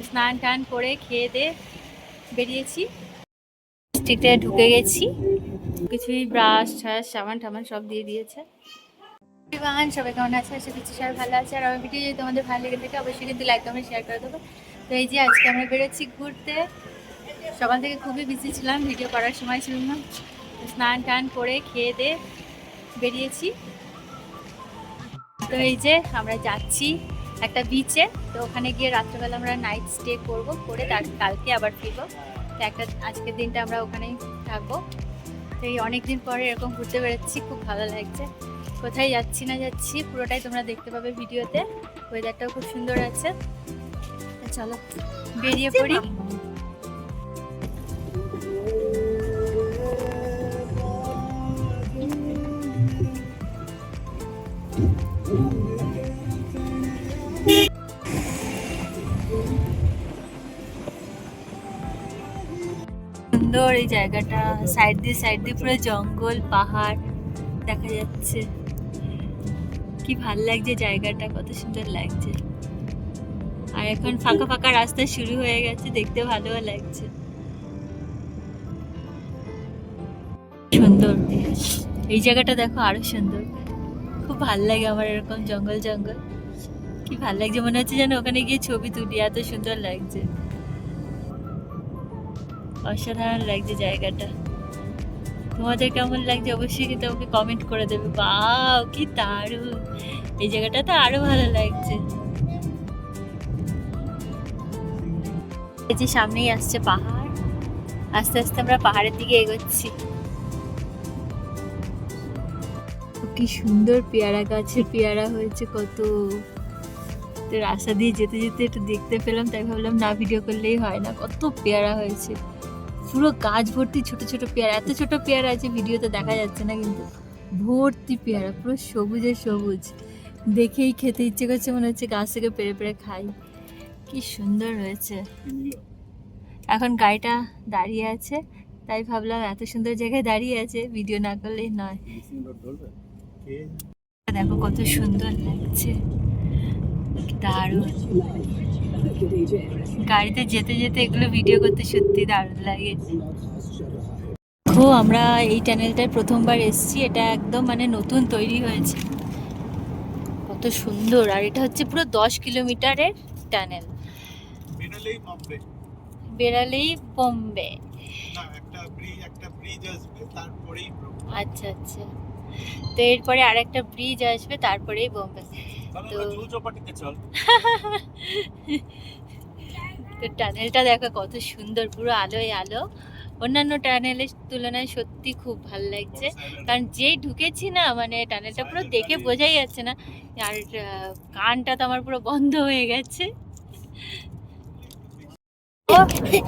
স্নান টান করে খেয়ে দিয়ে বেরিয়েছি, স্ট্রিটে ঢুকে গেছি। কিছুই ব্রাশ ট্রাশ সাবান টাবান সব দিয়ে দিয়েছে। সবাই কেমন আছে? আশা করছি সবাই ভালো আছে। আর আমার ভিডিও যদি তোমাদের ভালো লেগে থাকে অবশ্যই কিন্তু লাইক কমেন্ট শেয়ার করে দেবো। তো এই যে আজকে আমরা বেরোচ্ছি ঘুরতে। সকাল থেকে খুবই বিজি ছিলাম, ভিডিও করার সময় ছিল না। স্নান টান করে খেয়ে দিয়ে বেরিয়েছি। তো এই যে আমরা যাচ্ছি একটা বিচে। তো ওখানে গিয়ে রাত্রেবেলা আমরা নাইট স্টে করবো, করে তার কালকে আবার ফিরবো। তো একটা আজকের দিনটা আমরা ওখানেই থাকবো। তো এই অনেকদিন পরে এরকম ঘুরতে বেরোচ্ছি, খুব ভালো লাগছে। কোথায় যাচ্ছি না যাচ্ছি পুরোটাই তোমরা দেখতে পাবে ভিডিওতে। ওয়েদারটাও খুব সুন্দর আছে। তো চলো বেরিয়ে পড়ি। সুন্দর এই জায়গাটা, সাইড দিয়ে পুরো জঙ্গল পাহাড় দেখা যাচ্ছে। কি ভাল লাগছে জায়গাটা, কত সুন্দর লাগছে। আর এখন ফাঁকা ফাঁকা রাস্তা শুরু হয়ে গেছে, দেখতে ভালো লাগছে। সুন্দর এই জায়গাটা দেখো, আরো সুন্দর। খুব ভাল লাগে আমার এরকম জঙ্গল জঙ্গল। কি ভাল লাগছে, মনে হচ্ছে যেন ওখানে গিয়ে ছবি তুলি, এত সুন্দর লাগছে। অসাধারণ লাগছে জায়গাটা। তোমাদের কেমন লাগছে অবশ্যই কিন্তু আমাকে কমেন্ট করে দেবে। বাও কি দারুণ, এই জায়গাটা তো আরো ভালো লাগছে। এই যে সামনেই আসছে পাহাড়, আস্তে আস্তে আমরা পাহাড়ের দিকে এগোচ্ছি। কি সুন্দর পেয়ারা গাছে পেয়ারা হয়েছে কত। তো রাস্তা দিয়ে যেতে যেতে একটু দেখতে পেলাম, তাই ভাবলাম না ভিডিও করলেই হয় না। কত পেয়ারা হয়েছে, পুরো গাছ ভর্তি ছোট ছোট পেয়ারা। এত ছোট পেয়ারা আছে ভিডিওতে দেখা যাচ্ছে না, কিন্তু ভর্তি পেয়ারা, পুরো সবুজে সবুজ। দেখেই খেতে ইচ্ছে করছে, মনে হচ্ছে গাছ থেকে পেড়ে পেড়ে খাই। কি সুন্দর হয়েছে। এখন গাড়িটা দাঁড়িয়ে আছে, তাই ভাবলাম এত সুন্দর জায়গায় দাঁড়িয়ে আছে, ভিডিও না করলেই নয়। দেখো কত সুন্দর লাগছে, দারুণ। গাড়িতে যেতে যেতে এগুলো ভিডিও করতে সত্যি দারুণ লাগে। দেখো আমরা এই টানেলটায় প্রথমবার এসেছি, এটা একদম মানে নতুন তৈরি হয়েছে, কত সুন্দর। আর এটা হচ্ছে পুরো 10 কিলোমিটারের টানেল। বেরালেই বোম্বে। আচ্ছা আচ্ছা, তো এরপরে আর একটা ব্রিজ আসবে, তারপরেই বোম্বে। তো তো টানেলটা দেখো কত সুন্দর, পুরো আলোয় আলো। অন্যান্য টানেলের তুলনায় সত্যি খুব ভালো লাগছে, কারণ যেই ঢুকেছি না, মানে টানেলটা পুরো দেখে বোঝাই যাচ্ছে না। আর কানটা তো আমার পুরো বন্ধ হয়ে গেছে।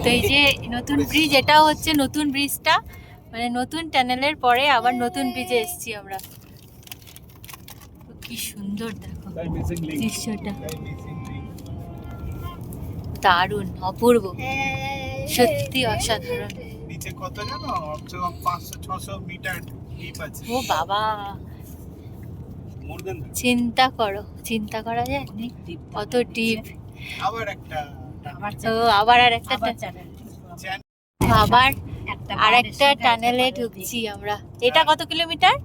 তো এই যে নতুন ব্রিজ, এটাও হচ্ছে নতুন ব্রিজটা, মানে নতুন টানেলের পরে আবার নতুন ব্রিজে এসেছি আমরা। কি সুন্দর দেখো দৃশ্যটা, দারুণ অপূর্ব, সত্যি অসাধারণ। নিচে কত জানো, 500-600 মিটার ডিপ আছে। ও বাবা, চিন্তা করো, চিন্তা করা যায় কত ডিপ। আবার একটা, আবার আর একটা আবার আর একটা টানেলে ঢুকছি আমরা। এটা কত কিলোমিটার?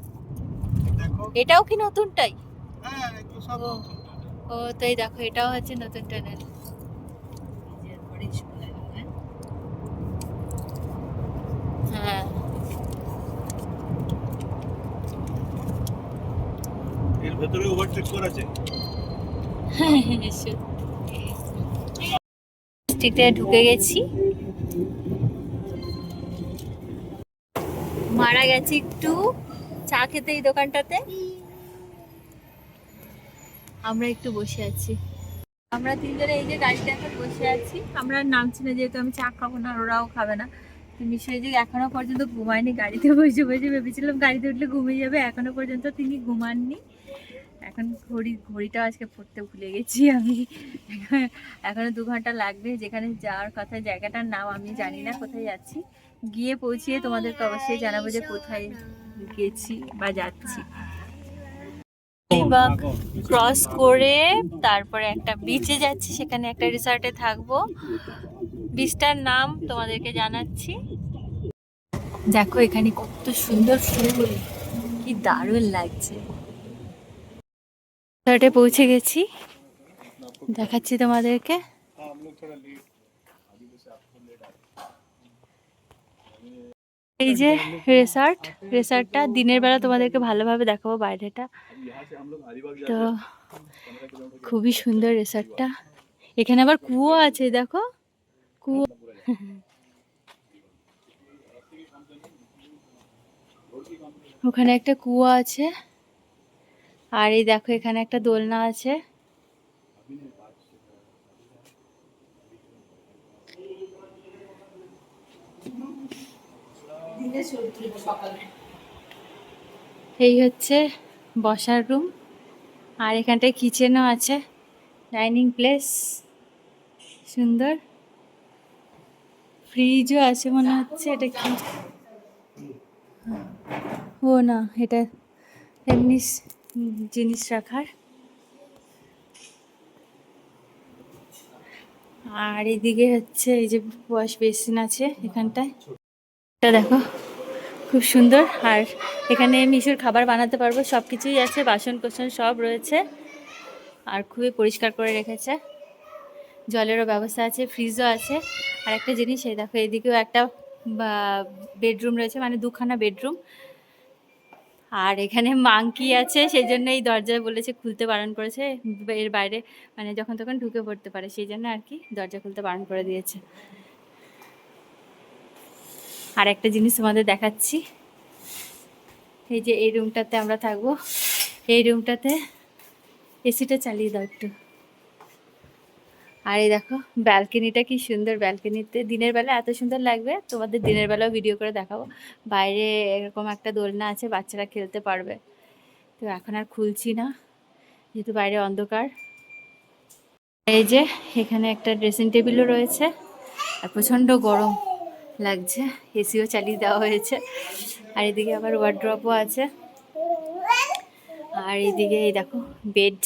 এটাও কি নতুনটাই? ও তো এই দেখো, এটাও হচ্ছে নতুন টানেল। হ্যাঁ, এর ভেতরে ওভারটেক করা যায়। স্ট্রিটে ঢুকে গেছি, মারা গেছি একটু চা খেতে এই দোকানটাতে। আমরা একটু বসে আছি, আমরা তিনজনে এই যে গাড়িতে এখন বসে আছি। আমরা নামছি না, যেহেতু আমি চা খাবো না, ওরাও খাবে না। মিশাই যে এখনো পর্যন্ত ঘুমায়নি, গাড়িতে বসে বসে ভেবেছিলাম গাড়িতে উঠলে ঘুমিয়ে যাবে, এখনো পর্যন্ত তিনি ঘুমাননি। এখন ঘড়িটাও আজকে পড়তে ভুলে গেছি আমি। এখনো 2 ঘন্টা লাগবে। যেখানে যাওয়ার কথা, জায়গাটার নাম আমি জানি না, কোথায় যাচ্ছি। গিয়ে পৌঁছিয়ে তোমাদেরকে অবশ্যই জানাবো যে কোথায় গেছি বা যাচ্ছি। বাগ ক্রস করে তারপরে একটা বিচে যাচ্ছি, সেখানে একটা রিসর্টে থাকবো। বিচটার নাম তোমাদেরকে জানাচ্ছি। দেখো এখানে কত সুন্দর ফুল, কি দারুণ লাগছে। রিসর্টে পৌঁছে গেছি, দেখাচ্ছি তোমাদেরকে। এই যে রিসর্টটা দিনের বেলা তোমাদেরকে ভালোভাবে দেখাবো বাইরেটা। তো খুবই সুন্দর রিসর্টটা। এখানে আবার কুয়ো আছে, দেখো কুয়ো। ওখানে একটা কুয়ো আছে, আর এই দেখো এখানে একটা দোলনা আছে। এই হচ্ছে বসার রুম, আর এখানটায় কিচেনও আছে, ডাইনিং প্লেস সুন্দর। ফ্রিজও আছে মনে হচ্ছে, এটা কি? ও না, এটা এমনি জিনিস রাখার। আর এদিকে হচ্ছে এই যে ওয়াশ বেসিন আছে এখানটায়, এটা দেখো খুব সুন্দর। আর এখানে মিশুর খাবার বানাতে পারবো, সব কিছুই আছে, বাসন কোসন সব রয়েছে, আর খুবই পরিষ্কার করে রেখেছে। জলেরও ব্যবস্থা আছে, ফ্রিজও আছে। আর একটা জিনিস, এই দেখো এদিকেও একটা বেডরুম রয়েছে, মানে দুখানা বেডরুম। আর এখানে মাংকি আছে, সেই জন্য এই দরজায় বলেছে, খুলতে বারণ করেছে। এর বাইরে মানে যখন তখন ঢুকে পড়তে পারে, সেই জন্য আর কি দরজা খুলতে বারণ করে দিয়েছে। আর একটা জিনিস তোমাদের দেখাচ্ছি, এই যে এই রুমটাতে আমরা থাকবো, এই রুমটাতে এসিটা চালিয়ে দাও একটু। আর এই দেখো ব্যালকনিটা কি সুন্দর, ব্যালকনিতে দিনের বেলা এত সুন্দর লাগবে, তোমাদের দিনের বেলাও ভিডিও করে দেখাবো। বাইরে এরকম একটা দোলনা আছে, বাচ্চারা খেলতে পারবে। তো এখন আর খুলছি না, যেহেতু বাইরে অন্ধকার। এই যে এখানে একটা ড্রেসিং টেবিলও রয়েছে, আর প্রচণ্ড গরম লাগছে, এসিও চালিয়ে দেওয়া হয়েছে। আর এদিকে আবার ওয়ার্ড্রপও আছে। আর এইদিকে এই দেখো বেড,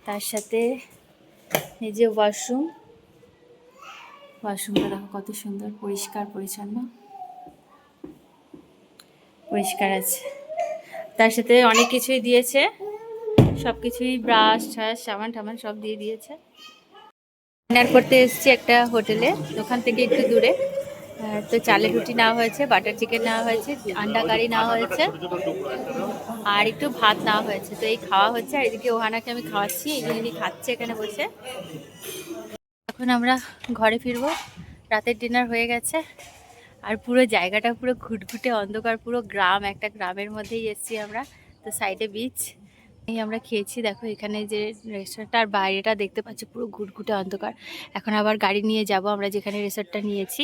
তার সাথে এই যে ওয়াশরুমটা দেখো কত সুন্দর, পরিষ্কার পরিচ্ছন্ন, পরিষ্কার আছে। তার সাথে অনেক কিছুই দিয়েছে, সব কিছুই ব্রাশ ঠাশ সাবান টাবান সব দিয়ে দিয়েছে। ডিনার করতে এসেছি একটা হোটেলে, ওখান থেকে একটু দূরে। তো চালের রুটি নেওয়া হয়েছে, বাটার চিকেন নেওয়া হয়েছে, আন্ডা কারি নেওয়া হয়েছে, আর একটু ভাত নেওয়া হয়েছে। তো এই খাওয়া হচ্ছে, আর এদিকে ওহানাকে আমি খাওয়াচ্ছি, এই জন্য খাচ্ছে এখানে বসে। এখন আমরা ঘরে ফিরবো, রাতের ডিনার হয়ে গেছে। আর পুরো জায়গাটা পুরো ঘুটঘুটে অন্ধকার, পুরো গ্রাম, একটা গ্রামের মধ্যেই এসেছি আমরা। তো সাইডে বিচ, এই আমরা খেয়েছি। দেখো এখানে যে রেস্টুরেন্টটা, আর বাইরেটা দেখতে পাচ্ছি পুরো ঘুটঘুটে অন্ধকার। এখন আবার গাড়ি নিয়ে যাব আমরা যেখানে রিসর্টটা নিয়েছি।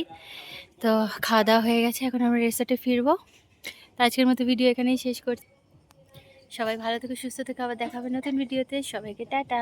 তো খাওয়া দাওয়া হয়ে গেছে, এখন আমরা রিসর্টে ফিরবো। তো আজকের মতো ভিডিও এখানেই শেষ করছি। সবাই ভালো থেকে সুস্থ থেকে আবার দেখাবে নতুন ভিডিওতে। সবাইকে টাটা।